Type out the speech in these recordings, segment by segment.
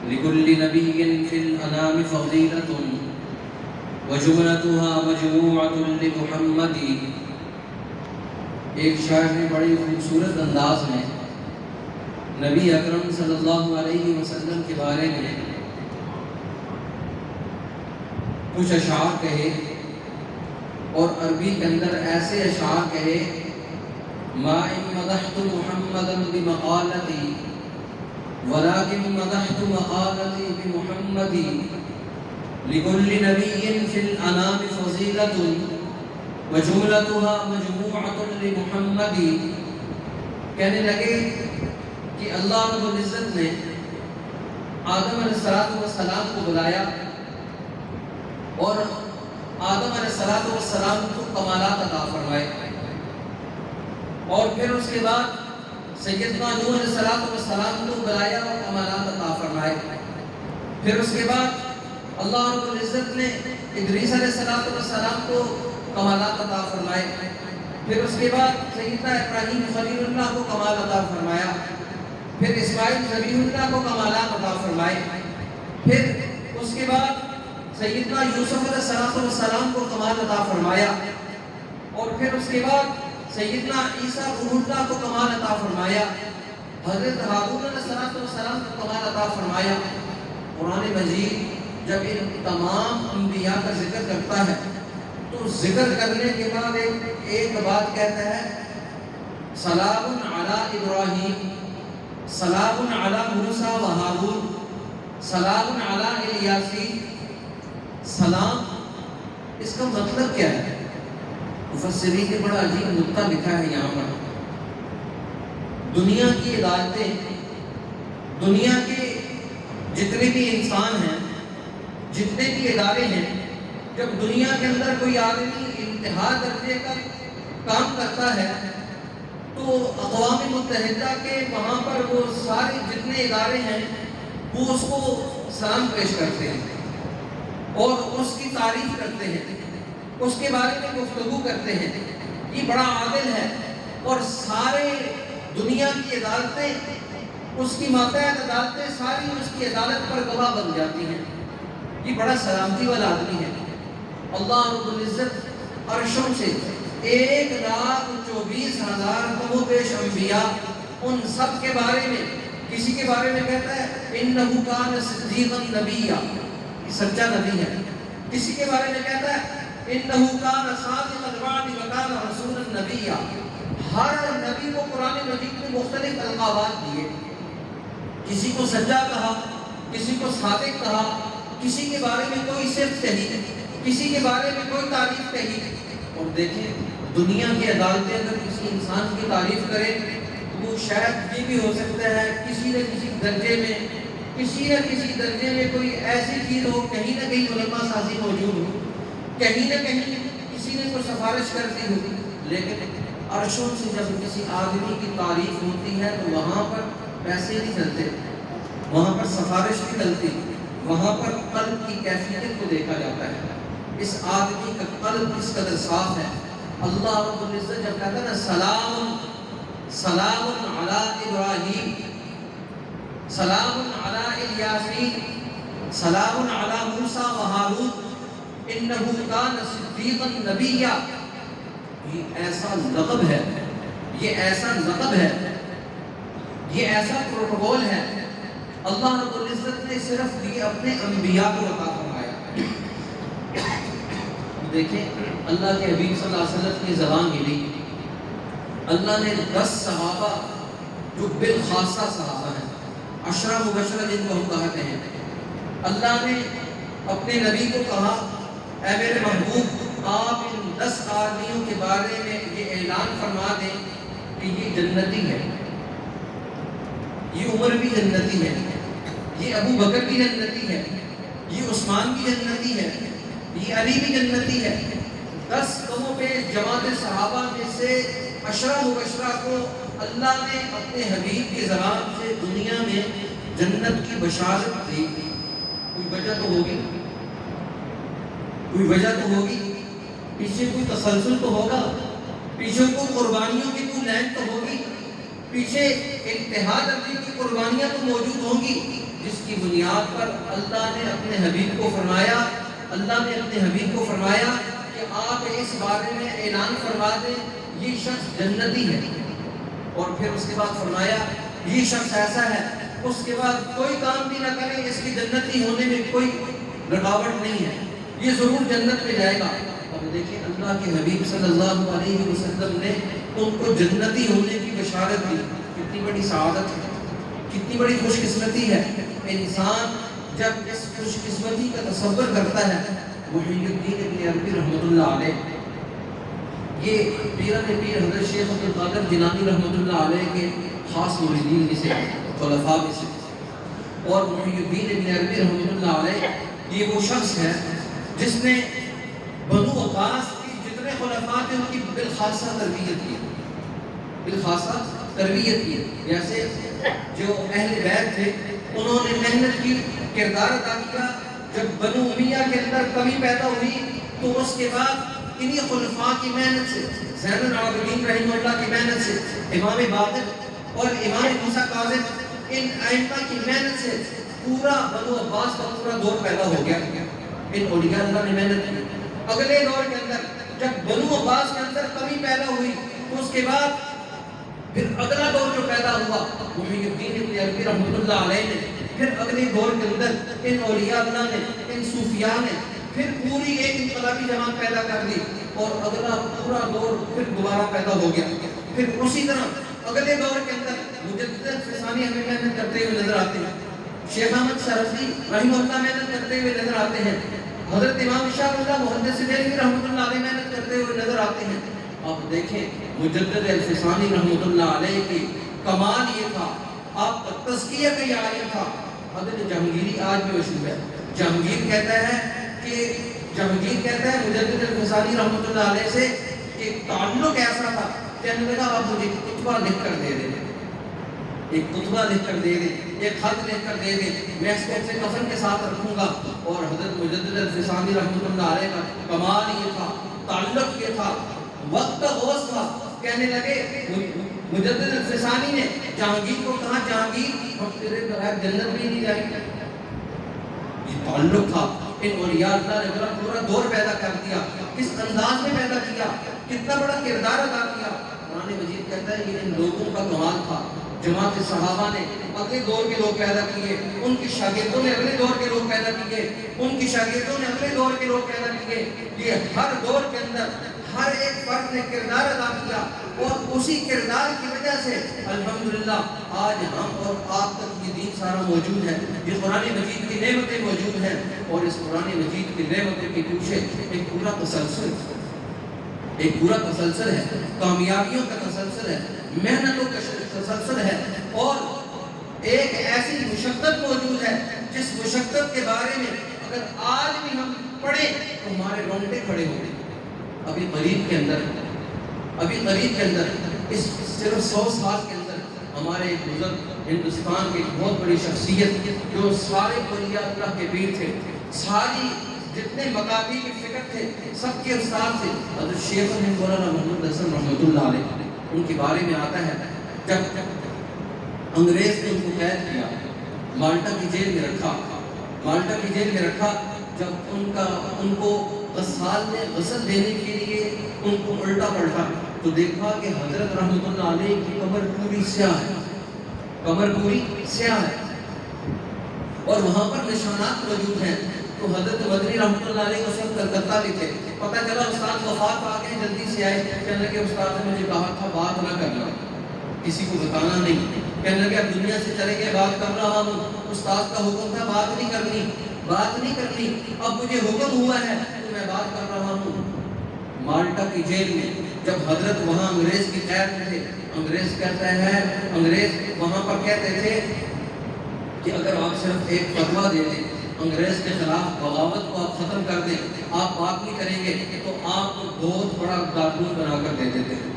لكل نبي في الأنام فضيلة وجملتها مجموعة لمحمد. ایک شاعر نے بڑی خوبصورت انداز میں نبی اکرم صلی اللہ علیہ وسلم کے بارے میں کچھ اشعار کہے اور عربی کے اندر ایسے اشعار کہے ما ان مدحت محمدا بمقالتی ولكن مدحت مقالتی بمحمد لكل نبي في الأنام فضيلة وجملتها مجموعة لمحمد. کہنے لگے کہ اللہ رب العزت نے آدم علیہ السلام کو بلایا اور آدم علیہ السلام کو کمالات عطا فرمائے، اور پھر اس کے بعد سیدنا نوح علیہ السلام کو بلایا اور کمالات عطا فرمائے. پھر اس کے بعد اللہ رب العزت نے ادریس علیہ السلام کو کمالات عطا فرمائے. پھر اس کے بعد سیدنا ابراہیم خلیل اللہ کو کمال عطا فرمایا. پھر اسماعیل ذبیح اللہ کو کمالات عطا فرمائے. پھر اس کے بعد سیدنا یوسف علیہ السلام کو کمال عطا فرمایا. اور پھر اس کے بعد سیدنا عیسیٰ روح اللہ کو کمال عطا فرمایا. حضرت ہارون علیہ السلام کو کمال عطا فرمایا. قرآن مجید جب ان تمام انبیاء کا ذکر کرتا ہے تو ذکر کرنے کے بعد ایک بات کہتا ہے سلام علی ابراہیم، سلام علی موسیٰ و ہارون، سلام علی الیاسین. سلام اس کا مطلب کیا ہے؟ مفسرین نے بڑا عجیب نکتہ لکھا ہے یہاں پر. دنیا کی عدالتیں، دنیا کے جتنے بھی انسان ہیں، جتنے بھی ادارے ہیں، جب دنیا کے اندر کوئی آدمی انتہا درجے کا کام کرتا ہے تو اقوام متحدہ کے وہاں پر وہ سارے جتنے ادارے ہیں وہ اس کو سلام پیش کرتے ہیں اور اس کی تعریف کرتے ہیں، اس کے بارے میں گفتگو کرتے ہیں. یہ بڑا عادل ہے اور سارے دنیا کی عدالتیں، اس کی ماتحت عدالتیں ساری اس کی عدالت پر گواہ بن جاتی ہیں. یہ بڑا سلامتی والا آدمی ہے. اللہ رب العزت عرشوں سے 1,24,000 کم و بیش انبیاء، ان سب کے بارے میں کسی کے بارے میں کہتا ہے انہ کان صدیقا نبیا، یہ سچا نبی ہے. کسی کے بارے میں کہتا ہے انہ کان صادق الوعد وکان رسولا نبیا. ہر نبی کو قرآن مجید میں مختلف القابات دیے. کسی کو سچا کہا، کسی کو صادق کہا، کسی کے بارے میں کوئی صفت کہی، کسی کے بارے میں کوئی تعریف کہی. اور دیکھیں دنیا کی عدالتیں اگر کسی انسان کی تعریف کریں تو وہ شاید یہ بھی ہو سکتا ہے کسی نہ کسی درجے میں، کسی نہ کسی درجے میں کوئی ایسی چیز ہو، کہیں نہ کہیں علماء سازی موجود ہو، کہیں نہ کہیں کسی نے کوئی سفارش کر دی ہو. لیکن عرشوں سے جب کسی آدمی کی تعریف ہوتی ہے تو وہاں پر پیسے نہیں چلتے، وہاں پر سفارش نہیں چلتی، وہاں پر قلب کی کیفیت کو دیکھا جاتا ہے. اس آدمی کا قلب کس قدر صاف ہے. اللہ رب العزت جب کہتا ہے نا سلام سلام علی ابراہیم، سلام علی الیاسین، سلام علی موسیٰ و ہارون انہ کان صدیقا نبیا. یہ ایسا لقب ہے، یہ ایسا لقب ہے، یہ ایسا پروٹوکول ہے اللہ رب العزت نے صرف یہ اپنے انبیاء کو عطا فرمایا. دیکھیں اللہ کے حبیب صلی اللہ علیہ وسلم کی زبان ملی. اللہ نے 10 صحابہ جو بالخاصہ صحابہ ہیں، 10 مبشرہ جن کو ہم کہتے ہیں، اللہ نے اپنے نبی کو کہا اے میرے محبوب آپ ان 10 آدمیوں کے بارے میں یہ اعلان فرما دیں کہ یہ جنتی ہے، یہ عمر بھی جنتی ہے، یہ ابو بکر بھی جنتی ہے، یہ عثمان بھی جنتی ہے، یہ علی بھی جنتی ہے. 10 کموں پہ جماعت صحابہ میں سے 10 مبشرہ کو اللہ نے اپنے حبیب کی زبان سے دنیا میں جنت کی بشارت دی. کوئی وجہ تو ہوگی، کوئی وجہ تو ہوگی، پیچھے کوئی تسلسل تو ہوگا، پیچھے کوئی قربانیوں کی کوئی لائن تو ہوگی، پیچھے انتہا درجے کی قربانیاں تو موجود ہوں گی جس کی کی بنیاد پر اللہ نے اپنے حبیب کو فرمایا کہ آپ اس بارے میں اعلان فرما دیں یہ شخص جنتی ہے، اور پھر اس کے بعد فرمایا یہ شخص ایسا ہے، اس کے بعد کوئی کام بھی نہ کرے، اس کی جنتی ہونے میں کوئی رکاوٹ نہیں ہے، یہ ضرور جنت میں جائے گا۔ اب دیکھیں اللہ کے حبیب صلی اللہ علیہ وسلم نے ان کو جنتی ہونے کی بشارت دی۔ کتنی بڑی سعادت ہے، کتنی بڑی خوش قسمتی ہے۔ انسان جب اس خوش قسمتی کا تصور کرتا ہے، محی الدین ابن عربی رحمۃ اللہ علیہ، یہ پیران پیر حضرت شیخ عبد القادر جیلانی رحمۃ اللہ علیہ کے خاص مریدین میں سے، خلفاء میں سے، اور محی الدین ابن عربی رحمۃ اللہ علیہ یہ وہ شخص ہے جس نے بنو عباس کی جتنے خلفاء تھے ان کی بالخاصہ تربیت کی۔ جیسے جو اہل بیت تھے انہوں نے محنت کی، کردار ادا کیا۔ جب بنو امیہ کے اندر کمی پیدا ہوئی تو اس کے بعد انہی خلفاء کی محنت سے، زین العابدین رحمہ اللہ کی محنت سے، امام باقر اور امام موسیٰ کاظم، ان ائمہ کی محنت سے پورا بنو عباس کا پورا دور پیدا ہو گیا۔ ان اولیاء اللہ نے محنت کی۔ اگلے دور کے اندر جب بنو عباس کے اندر کمی پیدا ہوئی تو اس کے بعد پھر اگلا دور جو پیدا ہوا، محی الدین ابن عربی رحمۃ اللہ علیہ نے پھر اگلے دور کے اندر ان اولیاء اللہ نے، ان صوفیاء نے پھر پوری ایک انقلابی جماعت پیدا کر دی، اور اگلا پورا دور پھر دوبارہ پیدا ہو گیا۔ پھر اسی طرح اگلے دور کے اندر مجدد الفسانی ہمیں محنت کرتے ہوئے نظر آتے ہیں، شیخ احمد شرازی رحمہ اللہ محنت کرتے ہوئے نظر آتے ہیں، حضرت امام شاہ اللہ محدث دہلوی رحمۃ اللہ علیہ محنت کرتے ہوئے نظر آتے ہیں۔ آپ دیکھیں مجدد الفسانی رحمۃ اللہ علیہ کی کمال یہ تھا، آپ کا تزکیہ کا یہ عالم تھا۔ حضرت جہانگیری آج بھی مشہور ہے، جہانگیر کہتا ہے مجدد الفسانی رحمۃ اللہ علیہ سے کہ تعلق ایسا تھا، کہنے لگا آپ مجھے خطبہ لکھ کر دے دیں، ایک خطبہ لکھ کر دے دیں، ایک خط لکھ کر دے دیں، میں اس کو اپنے کفن کے ساتھ رکھوں گا۔ اور حضرت مجدد الفسانی رحمۃ اللہ علیہ کا کمال یہ تھا، تعلق یہ تھا، وقت کا غوث تھا۔ کہنے لگے مجدد الفسانی نے جہانگیر کو کہا، جہانگیر ہم تیرے بغیر جنت میں نہیں جائیں گے۔ یہ تعلق تھا۔ ان اولیاء اللہ نے پورا دور پیدا کر دیا، کس انداز میں پیدا کیا، کتنا بڑا کردار ادا کیا۔ قرآن مجید کہتا ہے کہ ان لوگوں کا کمال تھا۔ جماعت صحابہ نے اگلے دور کے لوگ پیدا کیے، ان کی شاگردوں نے اگلے دور کے لوگ پیدا کیے، ان کی شاگردوں نے اگلے دور کے لوگ پیدا کیے۔ یہ ہر دور کے اندر ہر ایک فرد نے کردار ادا کیا، اور اسی کردار کی وجہ سے الحمدللہ آج ہم اور آپ تک یہ دین سارا موجود ہے، یہ قرآن مجید کی نعمتیں موجود ہیں۔ اور اس قرآن مجید کی نعمتیں کے پیچھے ایک پورا تسلسل ہے، کامیابیوں کا تسلسل ہے، محنتوں کا تسلسل ہے، اور ایک ایسی مشقت موجود ہے جس مشقت کے بارے میں اگر آج بھی ہم پڑھیں تو ہمارے رونگٹے کھڑے ہوں گے۔ ابھی قریب کے اندر اس صرف 100 سال کے اندر ہمارے ایک بزرگ ہندوستان کی ایک بہت بڑی شخصیت جو سارے اولیاء اللہ کے پیر تھے، ساری جتنے مکاتب کے فکر تھے سب کے استاد تھے، حضرت شیخ مولانا محمد حسن رحمۃ اللہ علیہ، ان کے بارے میں آتا ہے جب انگریز نے ان کو قید کیا، مالٹا کی جیل میں رکھا، جب ان کو غسال نے غسل دینے کے لیے ان کو الٹا پلٹا تو دیکھا کہ حضرت رحمۃ اللہ علیہ کی کمر پوری سیاہ ہے، اور وہاں پر نشانات موجود ہیں۔ تو حضرت مدنی رحمۃ اللہ علیہ اس وقت کلکتہ میں تھے، پتہ چلا استاد وفات پا گئے، جلدی سے آئے، کہنے لگے استاد نے مجھے کہا تھا بات نہ کرنا، کسی کو بتانا نہیں، کہنے لگے اب دنیا سے چلے گئے، بات کر رہا ہوں، استاد کا حکم تھا بات نہیں کرنی، اب مجھے حکم ہوا ہے تو میں بات کر رہا ہوں۔ مالٹا کی جیل میں جب حضرت وہاں انگریز کی قید میں تھے، انگریز وہاں پر کہتے تھے کہ اگر آپ صرف ایک فتویٰ دے دیں، انگریز کے خلاف بغاوت کو آپ ختم کر دیں، آپ بات نہیں کریں گے تو آپ کو بہت بڑا قانون بنا کر دے دیتے ہیں،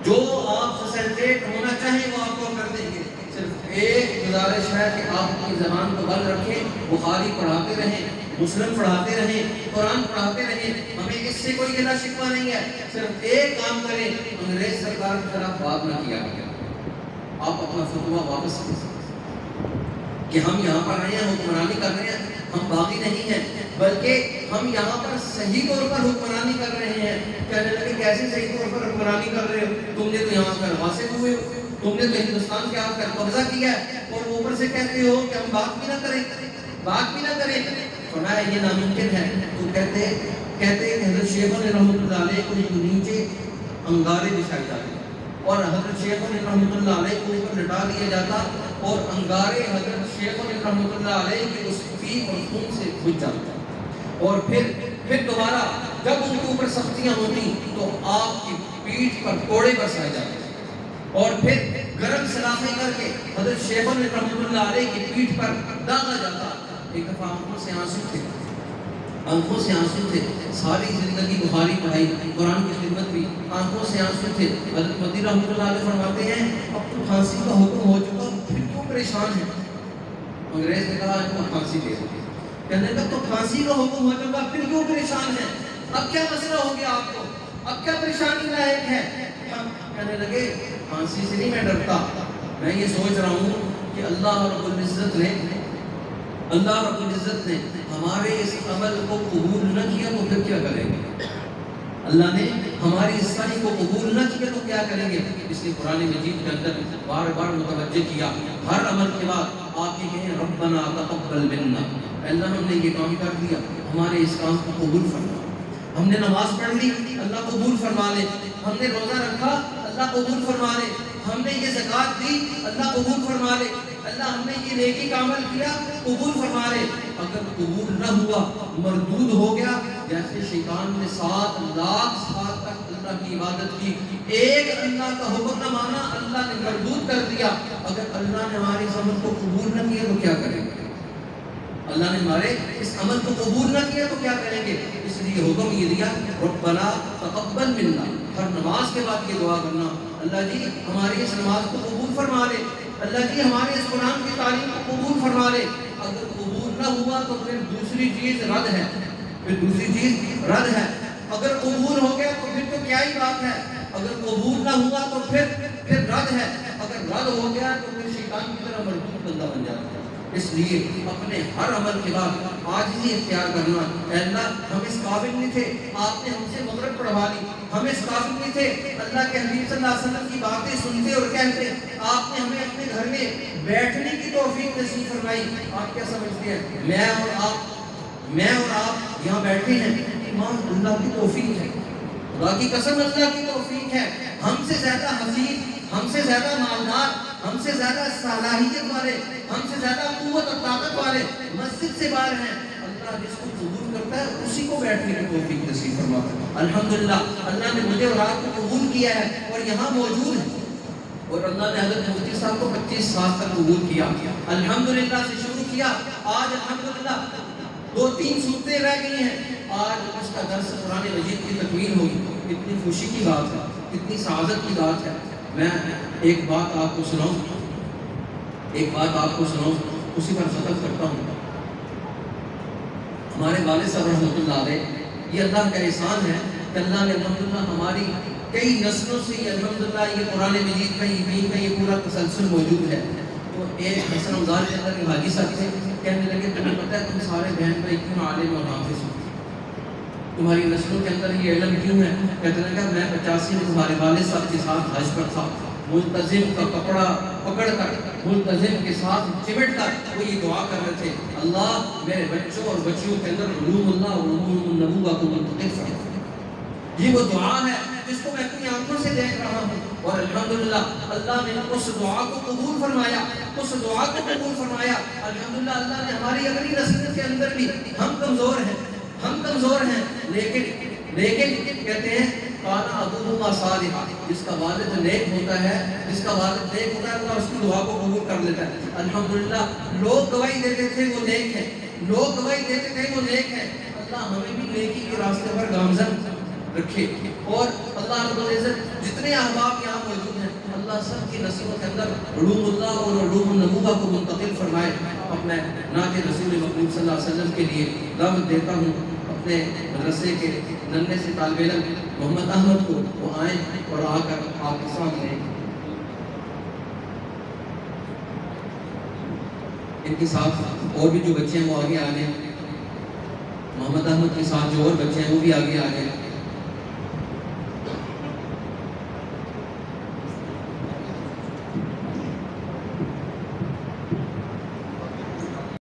جو آپ فیسلٹیٹ ہونا چاہیں وہ آپ کو کر دیں گے۔ صرف ایک گزارش ہے کہ آپ اپنی زبان کو بند رکھیں، بخاری پڑھاتے رہیں، مسلم پڑھاتے رہیں، قرآن پڑھاتے رہیں، ہمیں اس سے کوئی گلا شکوہ نہیں ہے، صرف ایک کام کریں، انگریز سرکار کے خلاف بات نہ کیا کریں، آپ اپنا فتویٰ واپس لیں۔ کہ ہم یہاں پر آئے ہیں حکمرانی کر رہے ہیں، ہم باغی نہیں ہیں، بلکہ ہم یہاں پر صحیح طور پر حکمرانی کر رہے ہیں۔ کہنے لگے کیسے صحیح طور پر حکمرانی کر رہے ہو؟ تم نے تو یہاں پر غاصب ہوئے ہو، تم نے تو ہندوستان کے آپ کا قبضہ کیا ہے، اور اوپر سے کہتے ہو کہ ہم بات بھی نہ کریں، بات بھی نہ کریں۔ فرمایا یہ ناممکن ہے۔ تو کہتے کہ حضرت شیخ علیہ رحمۃ اللہ علیہ کو نیچے انگارے بچھائے جاتے اور حضرت شیخ علیہ رحمۃ اللہ علیہ کو اوپر لٹا دیا جاتا، اور انگارے حضرت شیخ علیہ رحمۃ اللہ علیہ کی اس پیپ اور خون سے بجھ جاتا، اور پھر دوبارہ جب ان کے اوپر سختیاں ہوتی تو آپ کی پیٹھ پر کوڑے برسائے جاتے، اور پھر گرم سلاخیں کر کے حضرت شیخ علیہ رحمۃ اللہ علیہ کی پیٹھ پر داغا جاتا۔ ایک دفعہ آنکھوں سے آنسو تھے، آنکھوں سے آنسو تھے، ساری زندگی بخاری پڑھائی، قرآن کی خدمت بھی، آنکھوں سے آنسو تھے۔ حضرت مدی رحمۃ اللہ علیہ فرماتے ہیں اب تو پھانسی کا حکم ہو چکا، پھر کیوں پریشان ہے؟ انگریز نے کہا ان کو پھانسی دے دو۔ کہنے لگا تو پھانسی کا حکم ہو چکا، پھر کیوں پریشان ہے؟ اب کیا مسئلہ ہو گیا آپ کو؟ اب کیا پریشانی لاحق ہے؟ کہنے لگے پھانسی سے نہیں میں ڈرتا، میں یہ سوچ رہا ہوں کہ اللہ رب العزت نے ہمارے اس عمل کو قبول نہ کیا تو پھر کیا کریں گے؟ اللہ نے ہماری اس سعی کو قبول نہ کیا تو کیا کریں گے؟ اس لیے قرآن مجید کے اندر بار بار متوجہ کیا، ہر عمل کے بعد آپ یہ کہیں ربنا تقبل منا، اللہ ہم نے یہ کام کر دیا، ہمارے اس کام کو قبول فرما۔ ہم نے نماز پڑھ لی، اللہ قبول فرما لے۔ ہم نے روزہ رکھا، اللہ قبول فرما لے۔ ہم نے یہ زکوٰۃ دی، اللہ قبول فرما لے۔ اللہ ہم نے یہ نیکی کا عمل کیا، قبول فرما لے۔ اگر قبول نہ ہوا، مردود ہو گیا، جیسے شیطان نے 7 لاکھ سال تک اللہ کی عبادت کی، ایک اللہ کا حکم نہ مانا، اللہ نے مردود کر دیا۔ اگر اللہ نے ہماری اس عمل کو قبول نہ کیا تو کیا کریں گے؟ اللہ نے ہمارے اس عمل کو قبول نہ کیا تو کیا کریں گے؟ اس لیے حکم یہ دیا ربنا تقبل منا، ہر نماز کے بعد یہ دعا کرنا، اللہ جی ہماری اس نماز کو قبول فرما لے، اللہ جی ہمارے اس قرآن کی تعلیم کو قبول فرما لے۔ اگر قبول نہ ہوا تو پھر دوسری چیز رد ہے، پھر دوسری چیز رد ہے۔ اگر قبول ہو گیا تو پھر تو کیا ہی بات ہے، اگر قبول نہ ہوا تو پھر رد ہے، اگر رد ہو گیا تو پھر شیطان کی طرح مردود بندہ بن جاتا ہے۔ اس لیے اپنے ہر عمل کے بعد عاجزی اختیار کرنا، اے اللہ ہم اس قابل نہیں تھے، آپ نے ہم سے مغرب پڑھوا لی، ہم اس قابل نہیں تھے اللہ کے حبیب صلی اللہ علیہ وسلم کی باتیں سنتے اور کہتے، آپ نے ہمیں اپنے گھر میں بیٹھنے کی توفیق نصیب فرمائی۔ آپ کیا سمجھتے ہیں میں اور آپ یہاں بیٹھے ہیں، ایمان اللہ کی توفیق ہے، خدا کی قسم اللہ کی توفیق ہے۔ ہم سے زیادہ حسین، ہم سے زیادہ مالدار، ہم سے زیادہ صلاحیت والے، ہم سے زیادہ قوت اور طاقت والے مسجد سے باہر ہیں۔ اللہ جس کو قبول کرتا ہے اسی کو بیٹھنے کی توفیق نصیب فرماتا ہے۔ الحمدللہ اللہ نے مجھے اور آپ کو قبول کیا ہے اور یہاں موجود ہے، اور اللہ نے حضرت مفتی صاحب کو 25 سال تک قبول کیا، الحمدللہ سے شروع کیا۔ آج الحمدللہ 2-3 صورتیں رہ گئی ہیں، آج اس کا درس قرآن مجید کی تکمیل ہوئی۔ کتنی خوشی کی بات ہے، کتنی سعادت کی بات ہے۔ میں ایک بات آپ کو سناؤں، اسی پر ختم کرتا ہوں۔ ہمارے والد صاحب رحمۃ اللہ علیہ، یہ اللہ کا احسان ہے کہ اللہ نے الحمدللہ ہماری کئی نسلوں سے الحمدللہ یہ قرآن مجید کا یہ پورا تسلسل موجود ہے۔ تو ایک حسن رمضان کے اندر حاجی صاحب سے کہنے لگے تمہیں پتہ ہے تم سارے بہن بھائی کیوں عالم اور حافظ ہو، تمہاری نسلوں کے اندر یہ علم کیوں ہے؟ کہتے ہیں کہ میں 85 میں تمہارے والد صاحب کے ساتھ حج پر تھا، ملتزم کا کپڑا پکڑ کر، ملتزم کے ساتھ چمٹ کر وہ یہ دعا کر رہے تھے، اللہ میرے بچوں اور بچیوں کے اندر علوم اللہ اور علوم النبوہ کو منتقل فرما۔ یہ وہ دعا ہے جس کو میں اپنی آنکھوں سے دیکھ رہا ہوں، اور الحمدللہ اللہ نے اس دعا کو قبول فرمایا، الحمدللہ اللہ نے ہماری اگلی نسل کے اندر بھی، ہم کمزور ہیں لیکن کہتے ہیں کانا ابوہما صالحا، جس کا والد نیک ہوتا ہے اللہ اس کی دعا کو قبول کر لیتا ہے۔ الحمدللہ لوگ گواہی دیتے تھے وہ نیک ہیں، اللہ ہمیں بھی نیکی کے راستے پر گامزن رکھے، اور اللہ رب العزت جتنے احباب یہاں موجود ہیں اللہ سب کی نصیبوں کے اندر علوم اللہ اور علوم النبوہ کو منتقل فرمائے۔ اب میں نعت رسول مقبول صلی اللہ علیہ وسلم کے لیے دعوت دیتا ہوں اپنے مدرسے کے ننھے سے طالب علم محمد احمد کو، وہ آئیں اور آ کر آپ کے سامنے ان کے ساتھ اور بھی جو بچے ہیں وہ آگے آ جائیں. محمد احمد کے ساتھ جو اور بچے ہیں وہ بھی آگے آ جائیں.